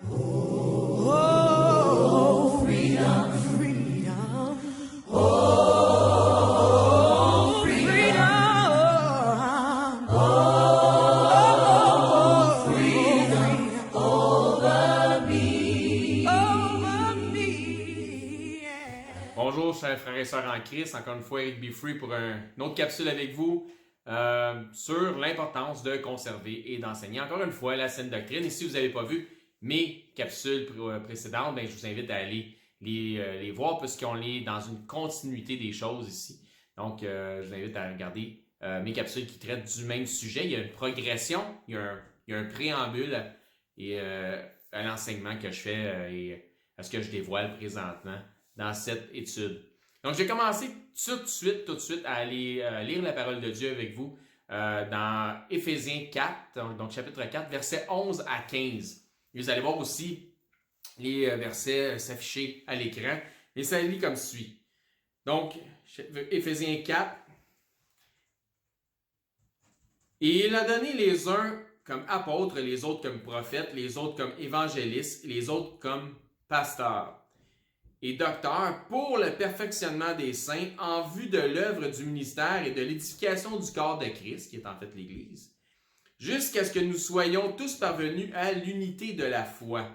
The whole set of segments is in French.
Oh, freedom, freedom. Oh, freedom. Oh, freedom over me. Over me. Yeah. Bonjour, chers frères et sœurs en Christ. Encore une fois, Eric Be Free pour une autre capsule avec vous sur l'importance de conserver et d'enseigner. Encore une fois, la saine doctrine. Et si vous n'avez pas vu mes capsules précédentes, je vous invite à aller les voir puisqu'on est dans une continuité des choses ici. Donc, je vous invite à regarder mes capsules qui traitent du même sujet. Il y a une progression, il y a un préambule et à l'enseignement que je fais et à ce que je dévoile présentement dans cette étude. Donc, je vais commencer tout de suite à aller lire la parole de Dieu avec vous dans Éphésiens 4, donc chapitre 4, versets 11 à 15. Et vous allez voir aussi les versets s'afficher à l'écran. Et ça lit comme suit. Donc, Éphésiens 4. Et il a donné les uns comme apôtres, les autres comme prophètes, les autres comme évangélistes, les autres comme pasteurs et docteurs pour le perfectionnement des saints en vue de l'œuvre du ministère et de l'édification du corps de Christ, qui est en fait l'Église, jusqu'à ce que nous soyons tous parvenus à l'unité de la foi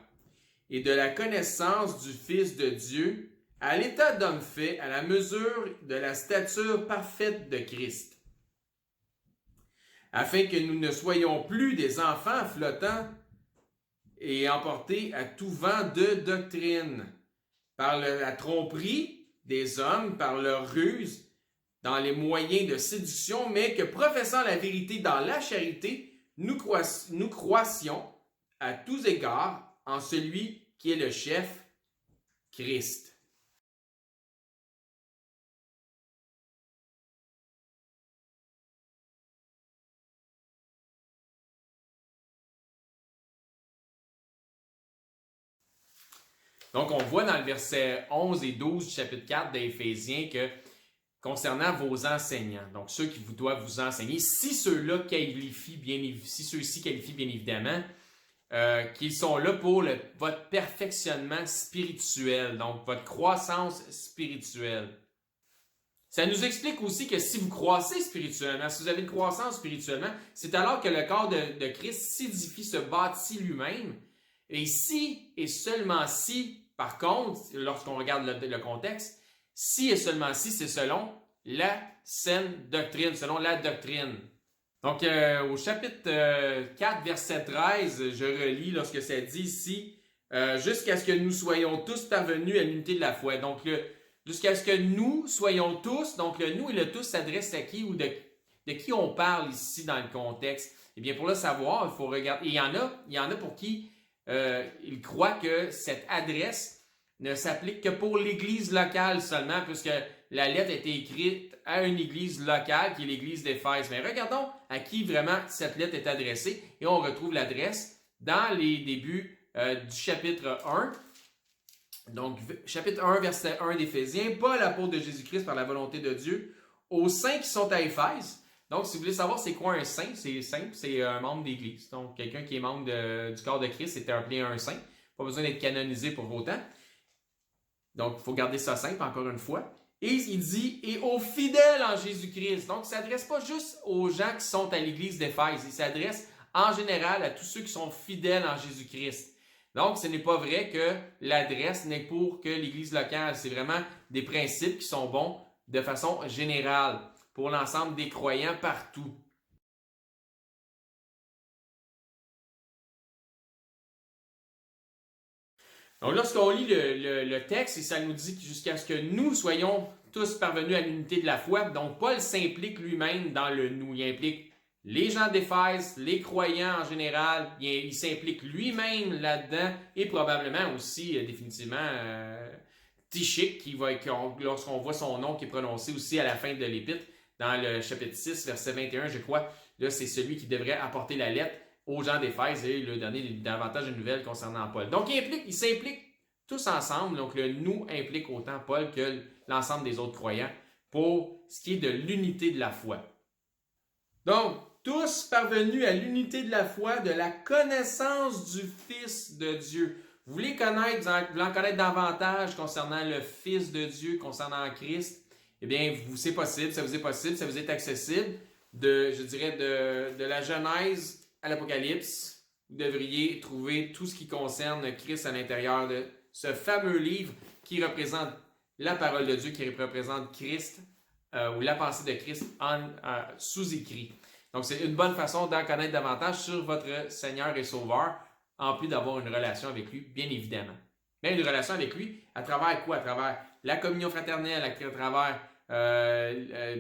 et de la connaissance du Fils de Dieu, à l'état d'homme fait, à la mesure de la stature parfaite de Christ, afin que nous ne soyons plus des enfants flottants et emportés à tout vent de doctrine, par la tromperie des hommes, par leur ruse, dans les moyens de séduction, mais que professant la vérité dans la charité, nous croissions à tous égards en celui qui est le chef, Christ. Donc, on voit dans le verset 11 et 12 du chapitre 4 d'Éphésiens que concernant vos enseignants, donc ceux qui vous doivent vous enseigner, si ceux-là qualifient si ceux-ci qualifient bien évidemment, qu'ils sont là pour votre perfectionnement spirituel, donc votre croissance spirituelle. Ça nous explique aussi que si vous croissez spirituellement, si vous avez une croissance spirituellement, c'est alors que le corps de Christ s'édifie, se bâtit lui-même. Et si et seulement si, par contre, lorsqu'on regarde le contexte, si et seulement si, c'est selon la saine doctrine, selon la doctrine. Donc, au chapitre 4, verset 13, je relis lorsque ça dit ici, jusqu'à ce que nous soyons tous parvenus à l'unité de la foi. Donc, jusqu'à ce que nous soyons tous, donc le nous et le tous s'adresse à qui ou de qui on parle ici dans le contexte? Eh bien, pour le savoir, il faut regarder. Et il y en a pour qui ils croient que cette adresse ne s'applique que pour l'église locale seulement, puisque la lettre a été écrite à une église locale qui est l'église d'Éphèse. Mais regardons à qui vraiment cette lettre est adressée et on retrouve l'adresse dans les débuts du chapitre 1. Donc, chapitre 1, verset 1 d'Éphésiens, Paul, apôtre de Jésus-Christ par la volonté de Dieu, aux saints qui sont à Éphèse. Donc, si vous voulez savoir c'est quoi un saint, c'est simple, c'est un membre d'église. Donc, quelqu'un qui est membre du corps de Christ, c'est appelé un saint. Pas besoin d'être canonisé pour autant. Donc, il faut garder ça simple, encore une fois. Et il dit, et aux fidèles en Jésus-Christ. Donc, il ne s'adresse pas juste aux gens qui sont à l'église d'Éphèse. Il s'adresse en général à tous ceux qui sont fidèles en Jésus-Christ. Donc, ce n'est pas vrai que l'adresse n'est pour que l'église locale. C'est vraiment des principes qui sont bons de façon générale pour l'ensemble des croyants partout. Donc, lorsqu'on lit le texte, et ça nous dit jusqu'à ce que nous soyons tous parvenus à l'unité de la foi, donc Paul s'implique lui-même dans le nous. Il implique les gens d'Éphèse, les croyants en général, il s'implique lui-même là-dedans, et probablement aussi, définitivement, Tychik, lorsqu'on voit son nom qui est prononcé aussi à la fin de l'épître, dans le chapitre 6, verset 21, je crois, là, c'est celui qui devrait apporter la lettre aux gens d'Éphèse et leur donner davantage de nouvelles concernant Paul. Donc, ils s'impliquent tous ensemble. Donc, le nous implique autant Paul que l'ensemble des autres croyants pour ce qui est de l'unité de la foi. Donc, tous parvenus à l'unité de la foi, de la connaissance du Fils de Dieu. Vous voulez connaître, vous voulez en connaître davantage concernant le Fils de Dieu, concernant Christ, eh bien, c'est possible, ça vous est accessible, de la Genèse à l'Apocalypse. Vous devriez trouver tout ce qui concerne Christ à l'intérieur de ce fameux livre qui représente la parole de Dieu, qui représente Christ, ou la pensée de Christ sous écrit. Donc, c'est une bonne façon d'en connaître davantage sur votre Seigneur et Sauveur, en plus d'avoir une relation avec lui, bien évidemment. Mais une relation avec lui, à travers quoi? À travers la communion fraternelle, à travers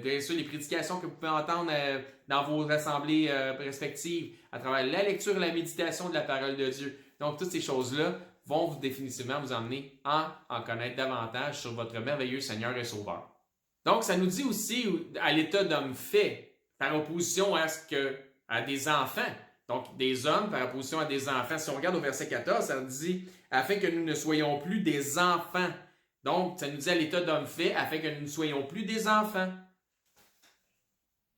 bien sûr les prédications que vous pouvez entendre dans vos assemblées respectives, à travers la lecture et la méditation de la parole de Dieu. Donc, toutes ces choses-là vont définitivement vous emmener à en connaître davantage sur votre merveilleux Seigneur et Sauveur. Donc, ça nous dit aussi à l'état d'homme fait, par opposition à des enfants. Donc, des hommes par opposition à des enfants. Si on regarde au verset 14, ça nous dit « afin que nous ne soyons plus des enfants ». Donc, ça nous dit à l'état d'homme fait, afin que nous ne soyons plus des enfants.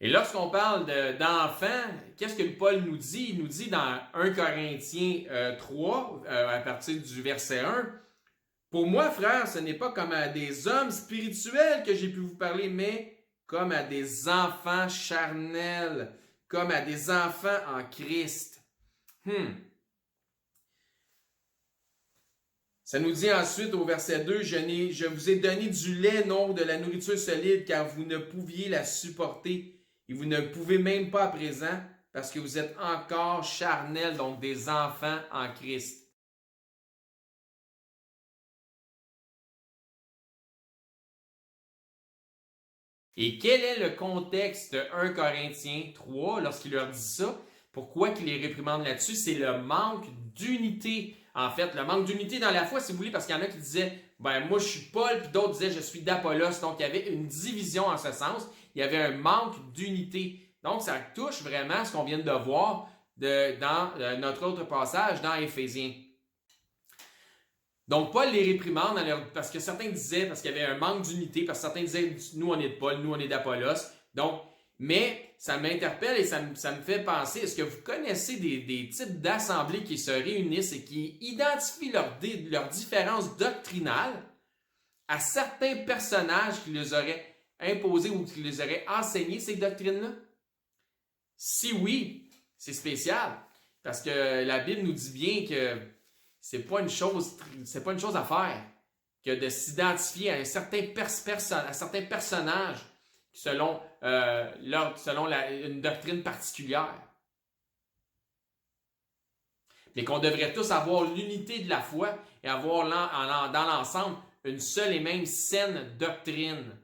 Et lorsqu'on parle d'enfants, qu'est-ce que Paul nous dit? Il nous dit dans 1 Corinthiens 3, à partir du verset 1, « Pour moi, frères, ce n'est pas comme à des hommes spirituels que j'ai pu vous parler, mais comme à des enfants charnels, comme à des enfants en Christ. » Ça nous dit ensuite au verset 2, « Je vous ai donné du lait, non de la nourriture solide, car vous ne pouviez la supporter, et vous ne pouvez même pas à présent, parce que vous êtes encore charnels, donc des enfants en Christ. » Et quel est le contexte de 1 Corinthiens 3 lorsqu'il leur dit ça? Pourquoi qu'il les réprimande là-dessus? C'est le manque d'unité. En fait, le manque d'unité dans la foi, si vous voulez, parce qu'il y en a qui disaient « ben moi je suis Paul », puis d'autres disaient « je suis d'Apollos ». Donc, il y avait une division en ce sens. Il y avait un manque d'unité. Donc, ça touche vraiment ce qu'on vient de voir dans notre autre passage dans Éphésiens. Donc, Paul les réprimande parce que certains disaient, parce qu'il y avait un manque d'unité, parce que certains disaient, nous on est de Paul, nous on est d'Apollos. Donc, mais ça m'interpelle et ça me fait penser, est-ce que vous connaissez des types d'assemblées qui se réunissent et qui identifient leurs différences doctrinales à certains personnages qui les auraient imposés ou qui les auraient enseigné ces doctrines-là? Si oui, c'est spécial, parce que la Bible nous dit bien que c'est pas une chose à faire que de s'identifier à un certain personnage selon une doctrine particulière. Mais qu'on devrait tous avoir l'unité de la foi et avoir dans l'ensemble une seule et même saine doctrine.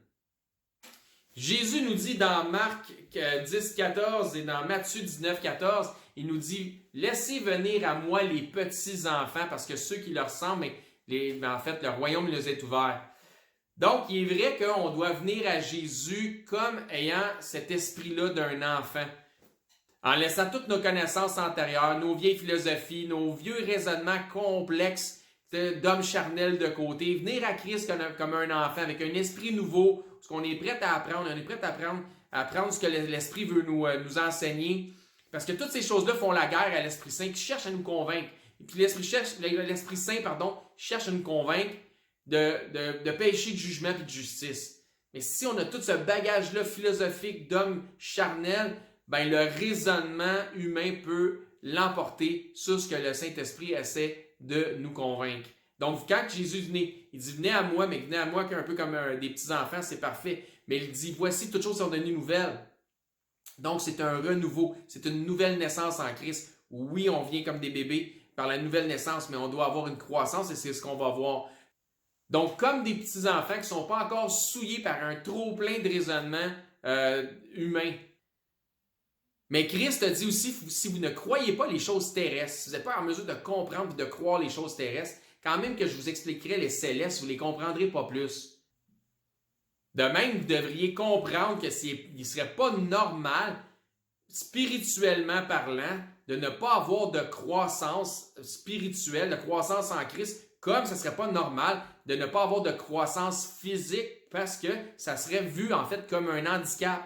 Jésus nous dit dans Marc 10, 14 et dans Matthieu 19, 14, il nous dit « Laissez venir à moi les petits-enfants, parce que ceux qui leur ressemblent, en fait, le royaume les est ouvert. » Donc, il est vrai qu'on doit venir à Jésus comme ayant cet esprit-là d'un enfant, en laissant toutes nos connaissances antérieures, nos vieilles philosophies, nos vieux raisonnements complexes d'hommes charnels de côté, venir à Christ comme un enfant, avec un esprit nouveau, ce qu'on est prêt à apprendre, on est prêt à apprendre ce que l'Esprit veut nous enseigner, parce que toutes ces choses-là font la guerre à l'Esprit Saint qui cherche à nous convaincre. Et puis l'Esprit Saint cherche à nous convaincre de péché, de jugement et de justice. Mais si on a tout ce bagage-là philosophique d'hommes charnels, ben le raisonnement humain peut l'emporter sur ce que le Saint-Esprit essaie de nous convaincre. Donc, quand Jésus venait, il dit « Venez à moi, mais venez à moi un peu comme des petits-enfants, c'est parfait. » Mais il dit « Voici, toutes choses sont devenues nouvelles. » Donc, c'est un renouveau, c'est une nouvelle naissance en Christ. Oui, on vient comme des bébés par la nouvelle naissance, mais on doit avoir une croissance et c'est ce qu'on va voir. Donc, comme des petits-enfants qui ne sont pas encore souillés par un trop-plein de raisonnement humain. Mais Christ a dit aussi, si vous ne croyez pas les choses terrestres, si vous n'êtes pas en mesure de comprendre et de croire les choses terrestres, quand même que je vous expliquerai les célestes, vous ne les comprendrez pas plus. De même, vous devriez comprendre qu'il ne serait pas normal, spirituellement parlant, de ne pas avoir de croissance spirituelle, de croissance en Christ, comme ce ne serait pas normal de ne pas avoir de croissance physique parce que ça serait vu en fait comme un handicap.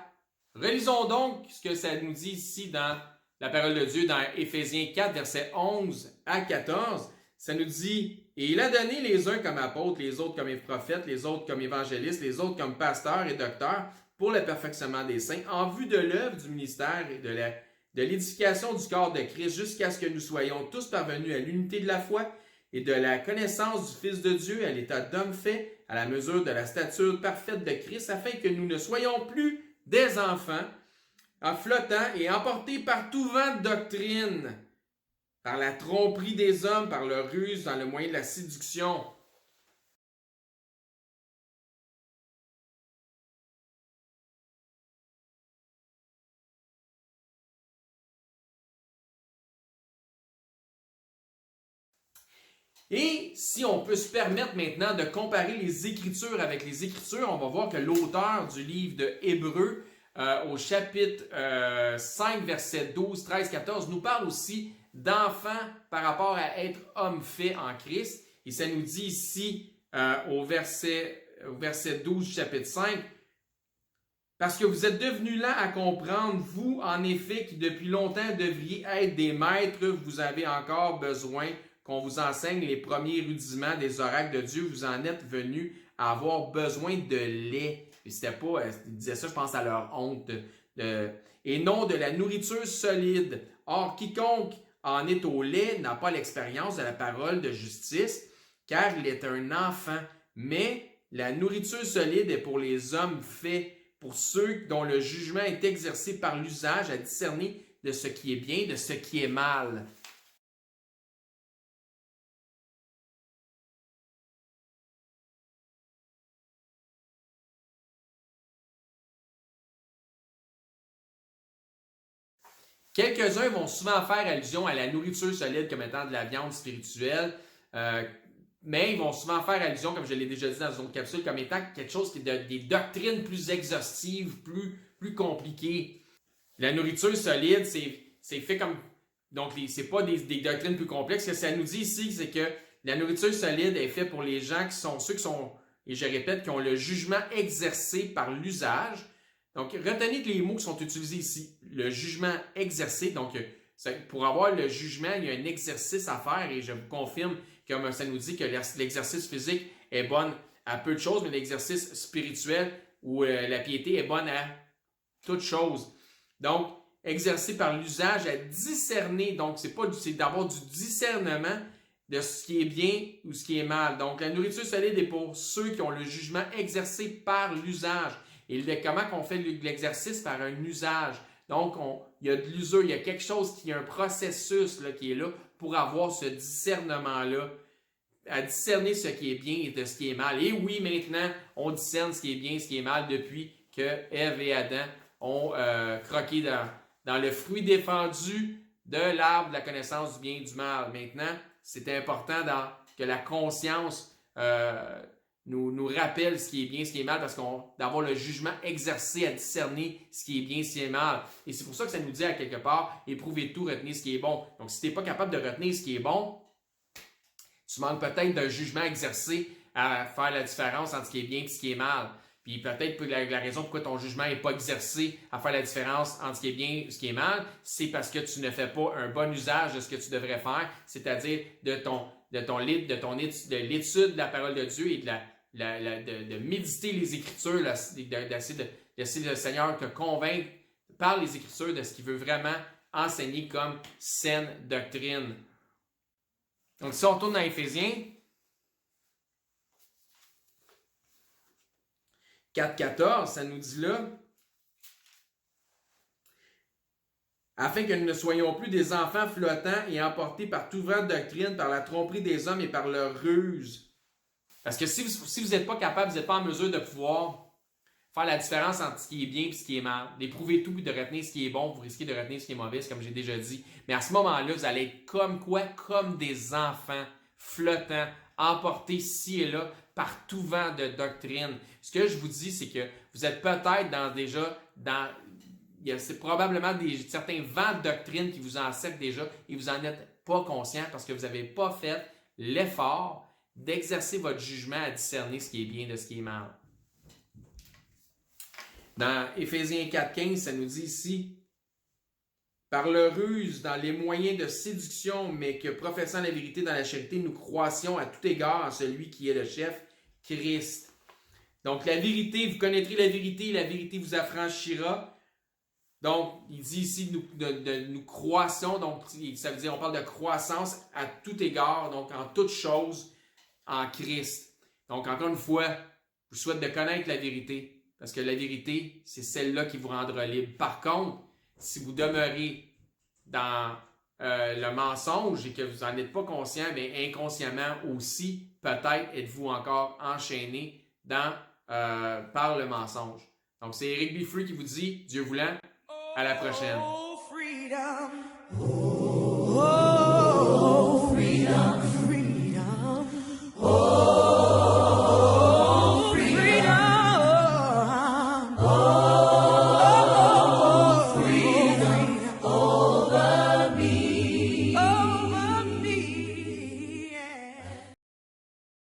Relisons donc ce que ça nous dit ici dans la parole de Dieu, dans Éphésiens 4, versets 11 à 14. Ça nous dit « Et il a donné les uns comme apôtres, les autres comme prophètes, les autres comme évangélistes, les autres comme pasteurs et docteurs, pour le perfectionnement des saints, en vue de l'œuvre du ministère et de l'édification du corps de Christ, jusqu'à ce que nous soyons tous parvenus à l'unité de la foi et de la connaissance du Fils de Dieu, à l'état d'homme fait, à la mesure de la stature parfaite de Christ, afin que nous ne soyons plus des enfants, en flottant et emportés par tout vent de doctrine, par la tromperie des hommes, par leur ruse, dans le moyen de la séduction. » Et si on peut se permettre maintenant de comparer les Écritures avec les Écritures, on va voir que l'auteur du livre de Hébreux, au chapitre 5, versets 12, 13, 14, nous parle aussi d'enfants par rapport à être homme fait en Christ. Et ça nous dit ici au verset 12 du chapitre 5, « Parce que vous êtes devenus lents à comprendre, vous, en effet, qui depuis longtemps devriez être des maîtres, vous avez encore besoin qu'on vous enseigne les premiers rudiments des oracles de Dieu, vous en êtes venus à avoir besoin de lait. » Et c'était pas, ils disaient ça, je pense, à leur honte. Et non de la nourriture solide. Or, quiconque en est au lait n'a pas l'expérience de la parole de justice, car il est un enfant. Mais la nourriture solide est pour les hommes faits, pour ceux dont le jugement est exercé par l'usage à discerner de ce qui est bien, de ce qui est mal. Quelques-uns vont souvent faire allusion à la nourriture solide comme étant de la viande spirituelle, mais ils vont souvent faire allusion, comme je l'ai déjà dit dans une autre capsule, comme étant quelque chose qui est des doctrines plus exhaustives, plus compliquées. La nourriture solide, c'est fait comme... Donc, c'est pas des doctrines plus complexes. Ce que ça nous dit ici, c'est que la nourriture solide est faite pour les gens ceux qui sont, et je répète, qui ont le jugement exercé par l'usage. Donc, retenez que les mots qui sont utilisés ici, le jugement exercé, donc pour avoir le jugement, il y a un exercice à faire et je vous confirme, comme ça nous dit, que l'exercice physique est bonne à peu de choses, mais l'exercice spirituel ou la piété est bonne à toutes choses. Donc, exercé par l'usage à discerner, donc c'est d'avoir du discernement de ce qui est bien ou ce qui est mal. Donc, la nourriture solide est pour ceux qui ont le jugement exercé par l'usage. Et comment qu'on fait l'exercice par un usage? Donc, il y a de l'usure, il y a quelque chose qui est un processus là, qui est là pour avoir ce discernement-là, à discerner ce qui est bien et de ce qui est mal. Et oui, maintenant, on discerne ce qui est bien et ce qui est mal depuis que Ève et Adam ont croqué dans le fruit défendu de l'arbre de la connaissance du bien et du mal. Maintenant, c'est important que la conscience nous rappelle ce qui est bien, ce qui est mal, parce d'avoir le jugement exercé à discerner ce qui est bien, ce qui est mal. Et c'est pour ça que ça nous dit à quelque part, éprouvez tout, retenez ce qui est bon. Donc, si tu n'es pas capable de retenir ce qui est bon, tu manques peut-être d'un jugement exercé à faire la différence entre ce qui est bien et ce qui est mal. Puis peut-être la raison pourquoi ton jugement n'est pas exercé à faire la différence entre ce qui est bien et ce qui est mal, c'est parce que tu ne fais pas un bon usage de ce que tu devrais faire, c'est-à-dire de l'étude de la parole de Dieu et de méditer les Écritures, d'essayer le Seigneur te convaincre par les Écritures de ce qu'il veut vraiment enseigner comme saine doctrine. Donc, si on retourne dans Éphésiens 4.14, ça nous dit là, afin que nous ne soyons plus des enfants flottants et emportés par tout vent de doctrine, par la tromperie des hommes et par leur ruse. Parce que si vous n'êtes pas capable, vous n'êtes pas en mesure de pouvoir faire la différence entre ce qui est bien et ce qui est mal, d'éprouver tout et de retenir ce qui est bon, vous risquez de retenir ce qui est mauvais, comme j'ai déjà dit. Mais à ce moment-là, vous allez être comme quoi? Comme des enfants flottants, emportés ci et là par tout vent de doctrine. Ce que je vous dis, c'est que vous êtes peut-être c'est probablement certains vents de doctrine qui vous encerclent déjà et vous n'en êtes pas conscient parce que vous n'avez pas fait l'effort d'exercer votre jugement à discerner ce qui est bien de ce qui est mal. Dans Éphésiens 4,15, ça nous dit ici, par leur ruse, dans les moyens de séduction, mais que professant la vérité dans la charité, nous croissions à tout égard en celui qui est le chef, Christ. Donc la vérité, vous connaîtrez la vérité vous affranchira. Donc, il dit ici nous croissons, donc ça veut dire on parle de croissance à tout égard, donc en toute chose, en Christ. Donc, encore une fois, je vous souhaite de connaître la vérité, parce que la vérité, c'est celle-là qui vous rendra libre. Par contre, si vous demeurez dans le mensonge et que vous n'en êtes pas conscient, mais inconsciemment aussi, peut-être êtes-vous encore enchaîné par le mensonge. Donc, c'est Eric B. Free qui vous dit, Dieu voulant, à la prochaine. Oh, freedom.